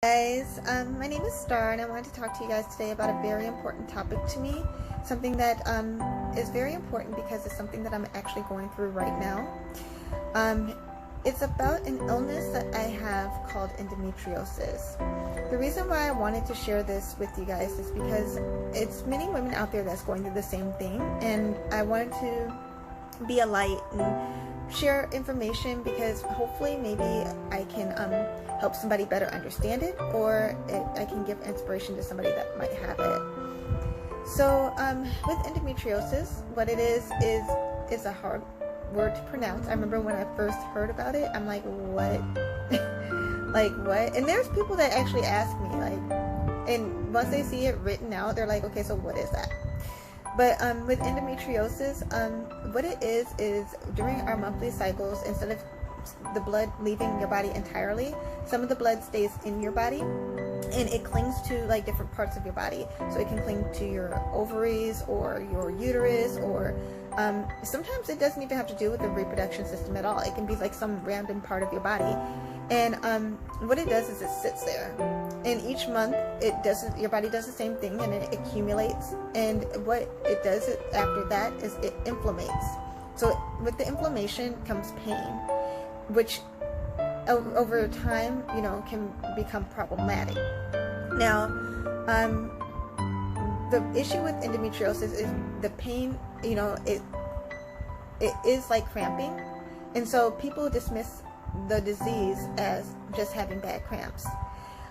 Guys, my name is Star and I wanted to talk to you guys today about a very important topic to me, something that is very important because it's something that I'm actually going through right now. It's about an illness that I have called endometriosis. The reason why I wanted to share this with you guys is because it's many women out there that's going through the same thing, and I wanted to be a light and share information because hopefully maybe I can help somebody better understand it, or I can give inspiration to somebody that might have it. So with endometriosis, what it is a hard word to pronounce. I remember when I first heard about it, I'm like, what? Like, what? And there's people that actually ask me, like, and once they see it written out, they're like, okay, so what is that? But with endometriosis, what it is during our monthly cycles, instead of the blood leaving your body entirely, some of the blood stays in your body and it clings to like different parts of your body. So it can cling to your ovaries or your uterus, or sometimes it doesn't even have to do with the reproduction system at all. It can be like some random part of your body. And what it does is it sits there, and each month your body does the same thing, and it accumulates. And what it does after that is it inflammates. So with the inflammation comes pain, which over time, can become problematic. Now, the issue with endometriosis is the pain. It is like cramping, and so people dismiss the disease as just having bad cramps.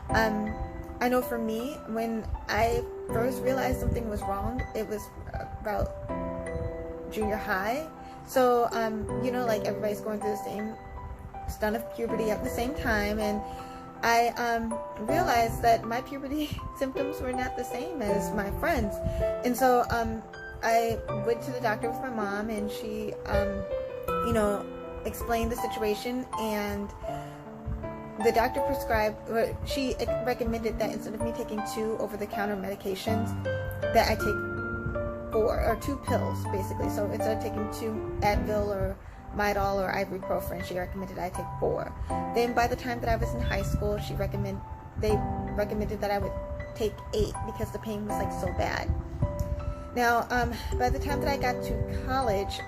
I know for me, when I first realized something was wrong, it was about junior high. So like everybody's going through the same stunt of puberty at the same time, and I realized that my puberty symptoms were not the same as my friends. And so I went to the doctor with my mom, and she explained the situation, and the doctor she recommended that instead of me taking 2 over-the-counter medications, that I take 4 or 2 pills basically. So instead of taking 2 Advil or Midol or ibuprofen, she recommended I take 4. Then by the time that I was in high school, they recommended that I would take 8 because the pain was like so bad. Now, by the time that I got to college,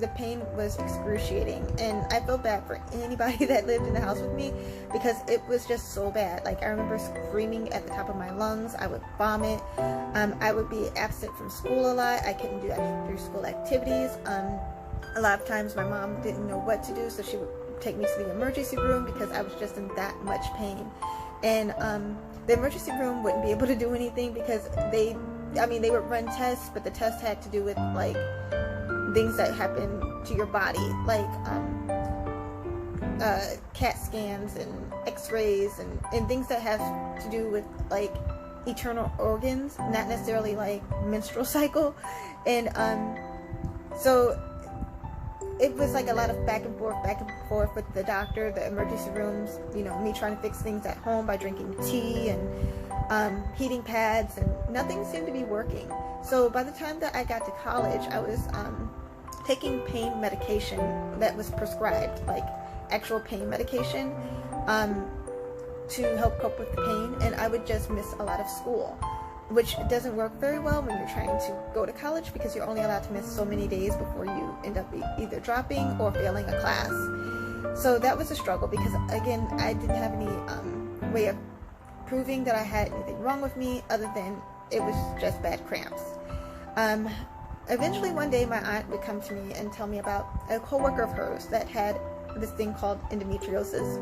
the pain was excruciating, and I felt bad for anybody that lived in the house with me because it was just so bad. Like, I remember screaming at the top of my lungs. I would vomit. I would be absent from school a lot. I couldn't do after school activities. A lot of times my mom didn't know what to do, so she would take me to the emergency room because I was just in that much pain. And the emergency room wouldn't be able to do anything because they would run tests, but the tests had to do with like things that happen to your body, like CAT scans and x-rays and things that have to do with like internal organs, not necessarily like menstrual cycle. And so it was like a lot of back and forth with the doctor, the emergency rooms, me trying to fix things at home by drinking tea and heating pads, and nothing seemed to be working. So by the time that I got to college, I was taking pain medication that was prescribed, like actual pain medication, to help cope with the pain, and I would just miss a lot of school, which doesn't work very well when you're trying to go to college because you're only allowed to miss so many days before you end up either dropping or failing a class. So that was a struggle because, again, I didn't have any way of proving that I had anything wrong with me other than it was just bad cramps. Eventually one day my aunt would come to me and tell me about a coworker of hers that had this thing called endometriosis.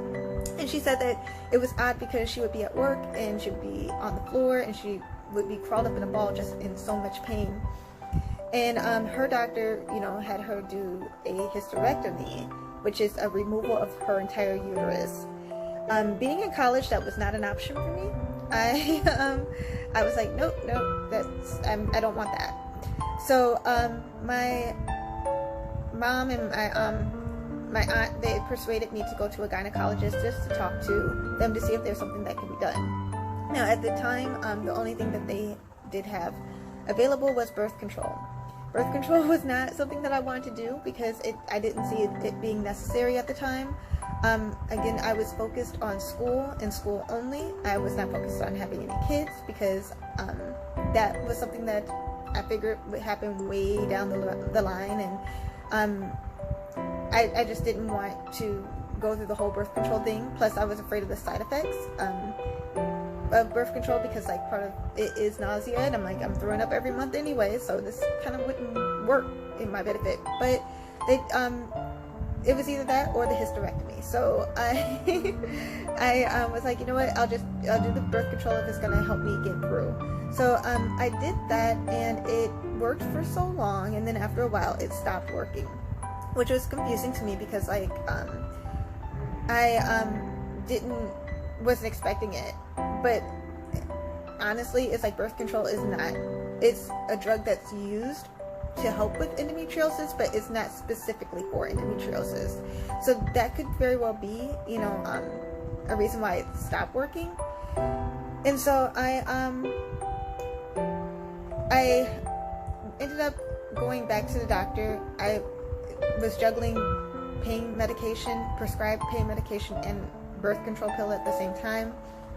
And she said that it was odd because she would be at work and she would be on the floor and she would be crawled up in a ball just in so much pain. And her doctor, had her do a hysterectomy, which is a removal of her entire uterus. Being in college, that was not an option for me. I was like, nope, I don't want that. So my mom and my aunt, they persuaded me to go to a gynecologist just to talk to them to see if there's something that could be done. Now, at the time, the only thing that they did have available was birth control. Birth control was not something that I wanted to do because I didn't see it being necessary at the time. Again, I was focused on school and school only. I was not focused on having any kids because that was something that I figured would happen way down the line, and I just didn't want to go through the whole birth control thing. Plus, I was afraid of the side effects of birth control because, like, part of it is nausea, and I'm like, I'm throwing up every month anyway, so this kind of wouldn't work in my benefit. But it was either that or the hysterectomy. So I was like, you know what, I'll do the birth control if it's gonna help me get through. So I did that, and it worked for so long, and then after a while it stopped working, which was confusing to me because, like, I wasn't expecting it. But honestly, it's like birth control is not, it's a drug that's used to help with endometriosis, but it's not specifically for endometriosis. So that could very well be, you know, a reason why it stopped working. And so I ended up going back to the doctor. I was juggling pain medication, prescribed pain medication, and birth control pill at the same time,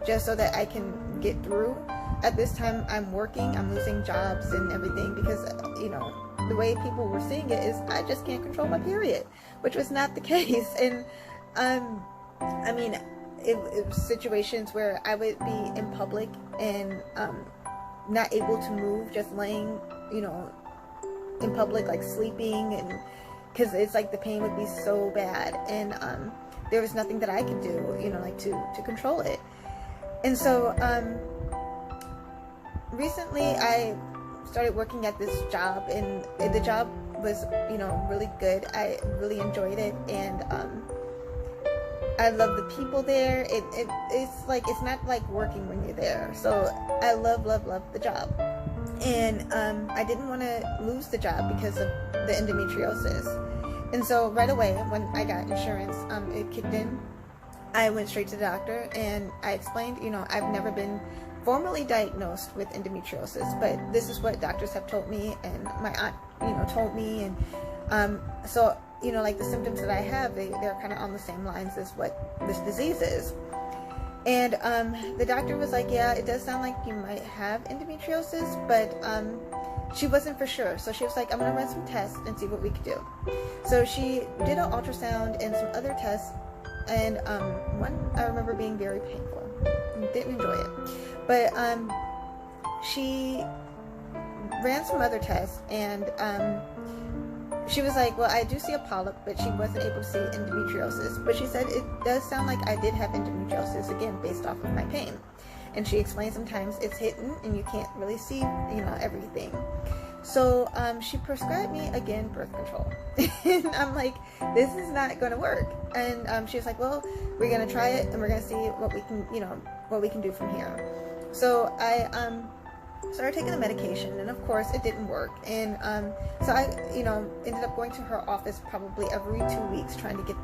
just so that I can get through. At this time, I'm working, I'm losing jobs and everything because, you know, the way people were seeing it is I just can't control my period, which was not the case. And I mean, it was situations where I would be in public and not able to move, just laying, you know, in public, like sleeping, and because it's like the pain would be so bad, and there was nothing that I could do, you know, like to control it. And so recently I started working at this job, and the job was, you know, really good. I really enjoyed it, and I love the people there. It's like, it's not like working when you're there. So I love the job. And I didn't want to lose the job because of the endometriosis. And so right away, when I got insurance, it kicked in. I went straight to the doctor, and I explained, you know, I've never been formally diagnosed with endometriosis, but this is what doctors have told me, and my aunt, you know, told me. And so, you know, like the symptoms that I have, they're kind of on the same lines as what this disease is. And the doctor was like, yeah, it does sound like you might have endometriosis, but she wasn't for sure. So she was like, I'm going to run some tests and see what we could do. So she did an ultrasound and some other tests, and one I remember being very painful. Didn't enjoy it. But she ran some other tests, and she was like, well, I do see a polyp, but she wasn't able to see endometriosis. But she said it does sound like I did have endometriosis, again, based off of my pain. And she explained sometimes it's hidden and you can't really see, you know, everything. So she prescribed me, again, birth control. And I'm like, this is not going to work. And she was like, well, we're going to try it, and we're going to see what we can, you know, what we can do from here. So I started taking the medication, and of course it didn't work. And so I, you know, ended up going to her office probably every 2 weeks trying to get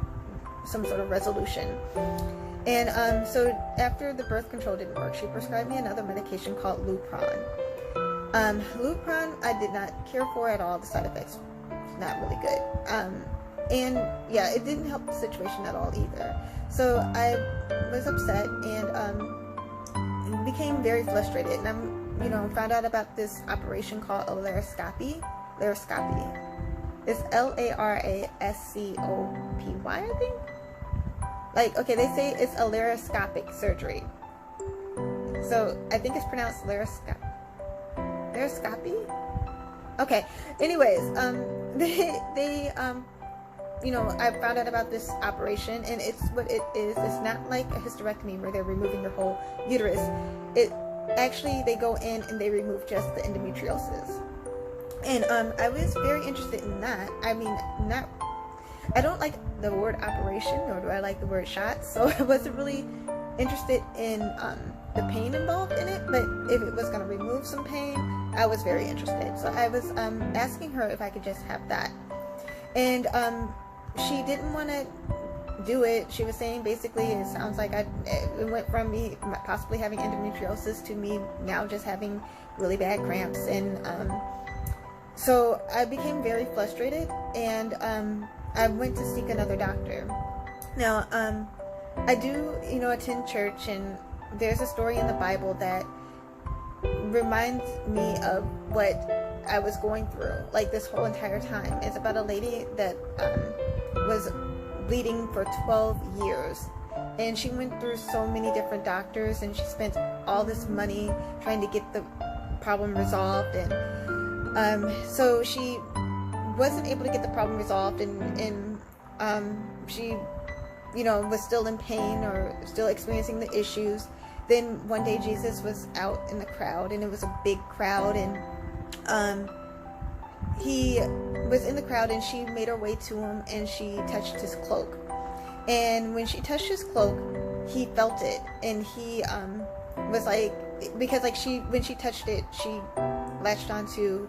some sort of resolution. And so after the birth control didn't work, she prescribed me another medication called Lupron. Lupron I did not care for at all. The side effects, not really good. And yeah, it didn't help the situation at all either. So I was upset, and became very frustrated. And I'm, you know, found out about this operation called a laparoscopy. It's Larascopy, I think. Like, okay, they say it's a laparoscopic surgery. So I think it's pronounced laparoscopy. Okay. Anyways, they you know, I found out about this operation, and it's what it is. It's not like a hysterectomy where they're removing your whole uterus. It actually, they go in and they remove just the endometriosis. And I was very interested in that. I mean, I don't like the word operation, nor do I like the word shot, so I wasn't really interested in the pain involved in it. But if it was going to remove some pain, I was very interested. So I was asking her if I could just have that. And she didn't want to do it. She was saying basically it sounds like it went from me possibly having endometriosis to me now just having really bad cramps. And so I became very frustrated, and I went to seek another doctor. Now, I do, attend church, and there's a story in the Bible that reminds me of what I was going through, like this whole entire time. It's about a lady that was bleeding for 12 years, and she went through so many different doctors, and she spent all this money trying to get the problem resolved, and so she wasn't able to get the problem resolved, and she was still in pain or still experiencing the issues. Then one day Jesus was out in the crowd, and it was a big crowd, and he was in the crowd, and she made her way to him, and she touched his cloak. And when she touched his cloak, he felt it, and he was like, because when she touched it, she latched onto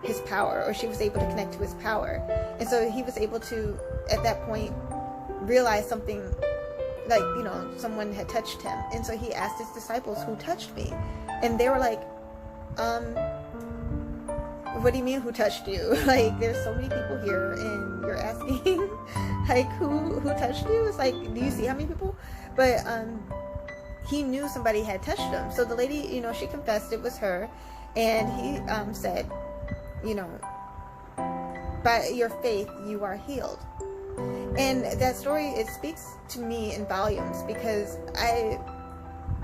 his power, or she was able to connect to his power. And so he was able to, at that point, realize something, like, someone had touched him. And so he asked his disciples, "Who touched me?" And they were like, what do you mean, who touched you? Like, there's so many people here, and you're asking like, who touched you? It's like, do you see how many people? But he knew somebody had touched him. So the lady, she confessed it was her, and he said, by your faith you are healed. And that story, it speaks to me in volumes, because I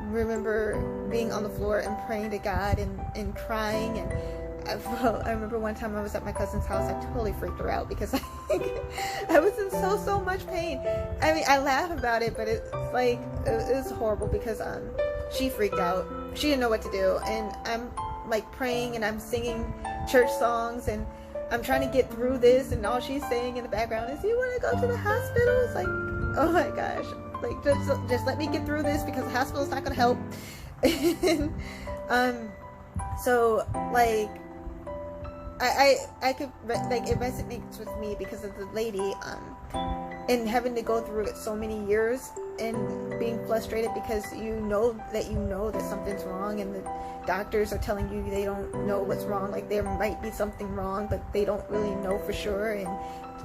remember being on the floor and praying to God and crying. And I remember one time I was at my cousin's house. I totally freaked her out because I was in so much pain. I mean, I laugh about it, but it's like, it was horrible, because she freaked out. She didn't know what to do, and I'm like praying, and I'm singing church songs, and I'm trying to get through this, and all she's saying in the background is, "You want to go to the hospital?" It's like, oh my gosh, like, just let me get through this, because the hospital's not gonna help. And so, like, I could, like, it resonates with me because of the lady, and having to go through it so many years, and being frustrated because you know that something's wrong, and the doctors are telling you they don't know what's wrong, like there might be something wrong, but they don't really know for sure, and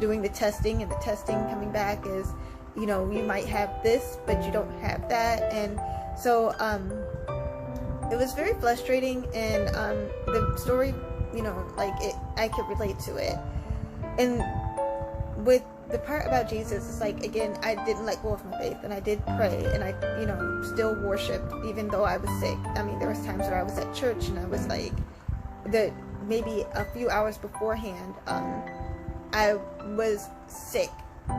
doing the testing, and the testing coming back is, you might have this, but you don't have that. And so it was very frustrating, and the story, I could relate to it. And with the part about Jesus, it's like, again, I didn't let go of my faith, and I did pray, and I, still worshiped, even though I was sick. I mean, there was times where I was at church, and I was like, maybe a few hours beforehand, I was sick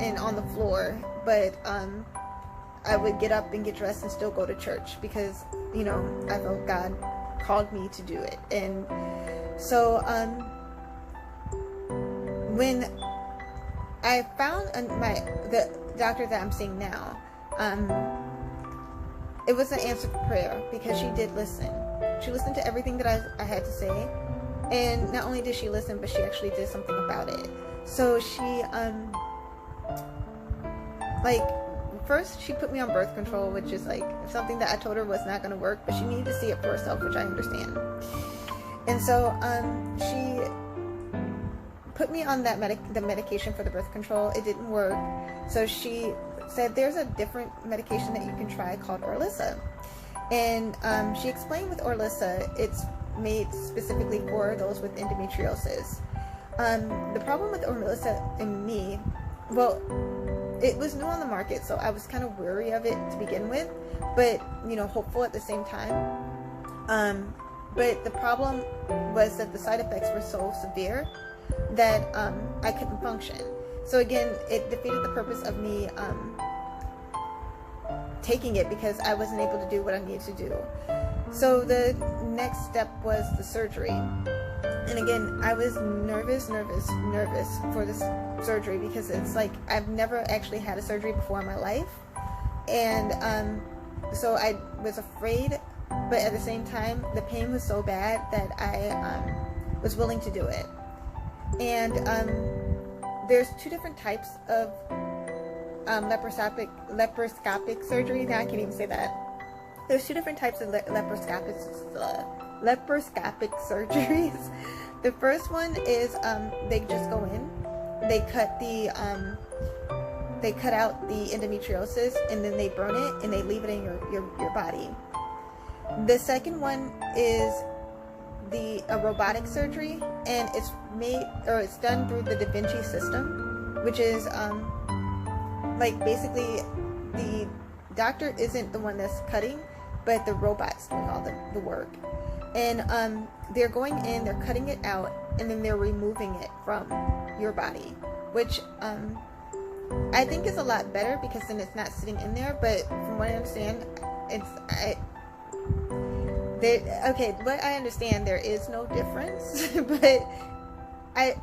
and on the floor, but I would get up and get dressed and still go to church, because, I felt God called me to do it. And so, when I found the doctor that I'm seeing now, it was an answer to prayer, because she did listen. She listened to everything that I had to say, and not only did she listen, but she actually did something about it. So she, first she put me on birth control, which is like something that I told her was not going to work, but she needed to see it for herself, which I understand. And so she put me on that the medication for the birth control. It didn't work, so she said there's a different medication that you can try called Orlissa. And she explained with Orlissa, it's made specifically for those with endometriosis. The problem with Orlissa and me, well, it was new on the market, so I was kind of wary of it to begin with, but hopeful at the same time. But the problem was that the side effects were so severe that I couldn't function. So again, it defeated the purpose of me taking it, because I wasn't able to do what I needed to do. So the next step was the surgery. And again, I was nervous for this surgery, because it's like, I've never actually had a surgery before in my life. And so I was afraid, but at the same time, the pain was so bad that I was willing to do it. And there's two different types of laparoscopic surgery. Now I can't even say that. There's two different types of laparoscopic surgeries. The first one is they just go in, they cut the they cut out the endometriosis and then they burn it and they leave it in your body. The second one is a robotic surgery, and it's done through the Da Vinci system, which is like basically the doctor isn't the one that's cutting, but the robot's doing all the work. And they're going in, they're cutting it out, and then they're removing it from your body, which I think is a lot better because then it's not sitting in there. But from what I understand, what I understand, there is no difference, but I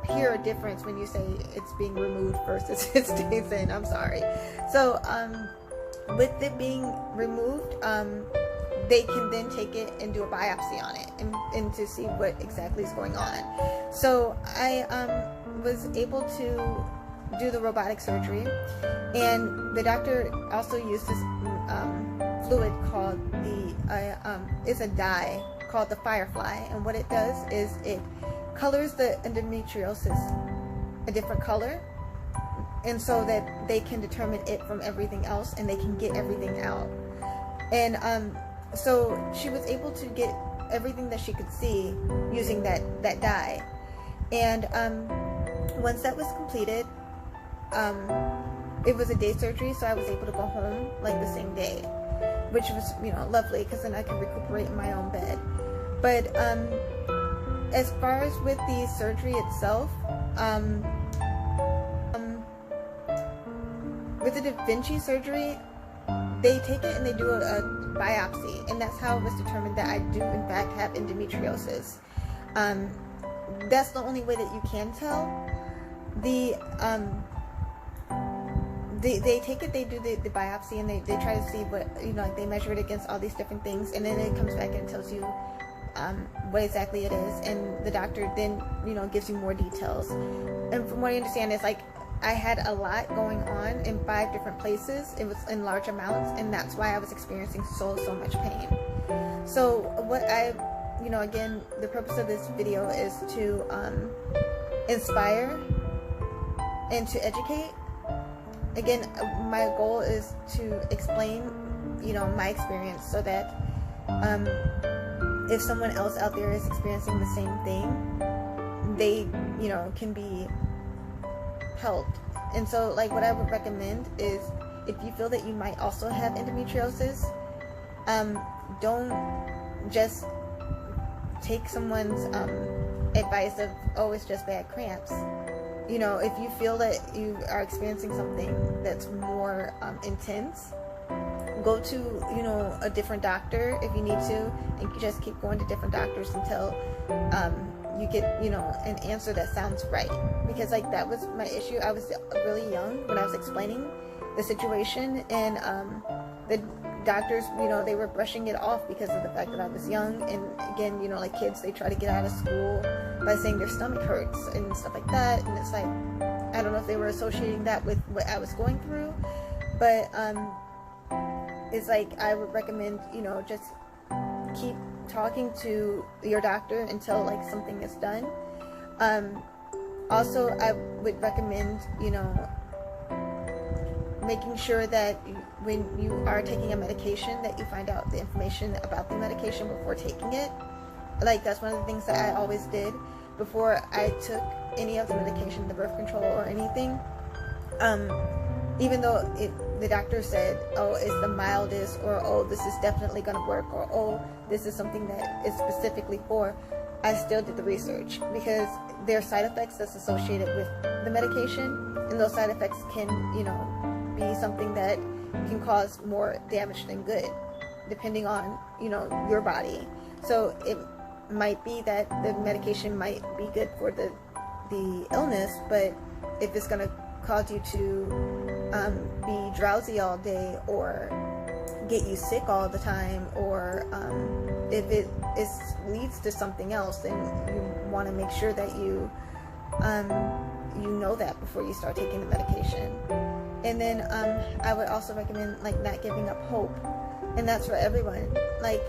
hear a difference when you say it's being removed versus it stays in. I'm sorry. So with it being removed, they can then take it and do a biopsy on it and to see what exactly is going on. So I was able to do the robotic surgery, and the doctor also used this fluid called it's a dye called the Firefly, and what it does is it colors the endometriosis a different color, and so that they can determine it from everything else and they can get everything out. And so she was able to get everything that she could see using that dye. And once that was completed, it was a day surgery, so I was able to go home like the same day, which was, lovely, because then I could recuperate in my own bed. But as far as with the surgery itself, with the Da Vinci surgery, they take it and they do a biopsy, and that's how it was determined that I do in fact have endometriosis. That's the only way that you can tell. They take it, they do the biopsy, and they try to see what, like they measure it against all these different things, and then it comes back and tells you what exactly it is, and the doctor then gives you more details. And from what I understand, it's like I had a lot going on in 5 different places. It was in large amounts, and that's why I was experiencing so much pain. So what again, the purpose of this video is to inspire and to educate. Again, my goal is to explain, my experience, so that if someone else out there is experiencing the same thing, they, can be helped. And so, like, what I would recommend is, if you feel that you might also have endometriosis, don't just take someone's advice of, oh, it's just bad cramps. If you feel that you are experiencing something that's more intense, go to, a different doctor if you need to, and just keep going to different doctors until you get, an answer that sounds right. Because, like, that was my issue. I was really young when I was explaining the situation, and the doctors, they were brushing it off because of the fact that I was young. And again, like kids, they try to get out of school by saying their stomach hurts and stuff like that. And it's like, I don't know if they were associating that with what I was going through, but it's like, I would recommend, just keep talking to your doctor until like something is done. Also, I would recommend, making sure that when you are taking a medication, that you find out the information about the medication before taking it. Like, that's one of the things that I always did before I took any of the medication, the birth control or anything. Even though the doctor said, oh, it's the mildest, or oh, this is definitely going to work, or oh, this is something that is specifically for, I still did the research, because there are side effects that's associated with the medication, and those side effects can, be something that can cause more damage than good, depending on, your body. So it might be that the medication might be good for the illness, but if it's going to cause you to be drowsy all day, or get you sick all the time, or if it leads to something else, then you want to make sure that you know that before you start taking the medication. And then I would also recommend, like, not giving up hope, and that's for everyone. Like,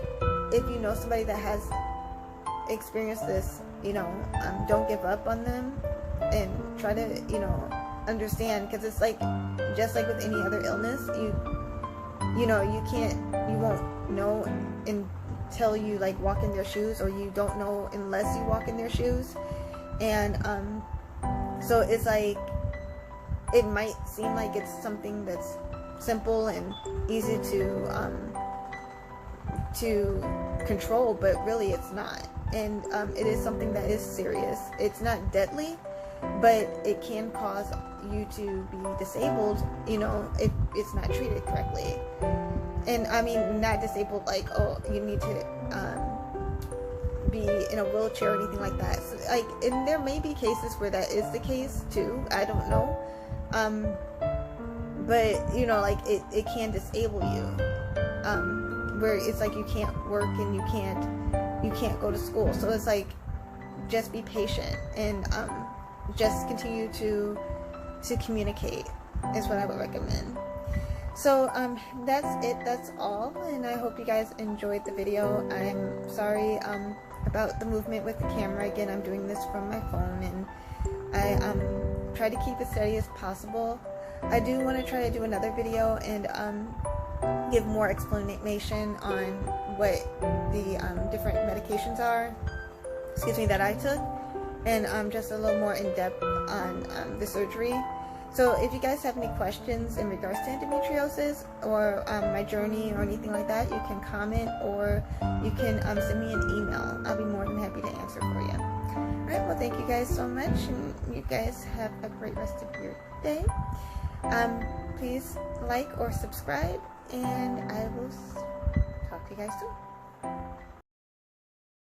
if you know somebody that has experienced this, don't give up on them, and try to understand, because it's like, just like with any other illness, you know, you won't know until you like walk in their shoes, or you don't know unless you walk in their shoes. And so it's like, it might seem like it's something that's simple and easy to control, but really it's not. And it is something that is serious. It's not deadly, but it can cause you to be disabled, you know, if it's not treated correctly. And I mean, not disabled like, oh, you need to be in a wheelchair or anything like that. So, like, and there may be cases where that is the case too, I don't know. But you know, like, it can disable you, where it's like you can't work and you can't go to school. So it's like, just be patient and just continue to communicate is what I would recommend. So that's it, that's all, and I hope you guys enjoyed the video. I'm sorry about the movement with the camera. Again, I'm doing this from my phone, and I try to keep it steady as possible. I do want to try to do another video and give more explanation on what the different medications are, that I took, and just a little more in depth on the surgery. So if you guys have any questions in regards to endometriosis or my journey or anything like that, you can comment, or you can send me an email. I'll be more than happy to answer for you. Alright, well, thank you guys so much, and you guys have a great rest of your day. Please like or subscribe, and I will talk to you guys soon.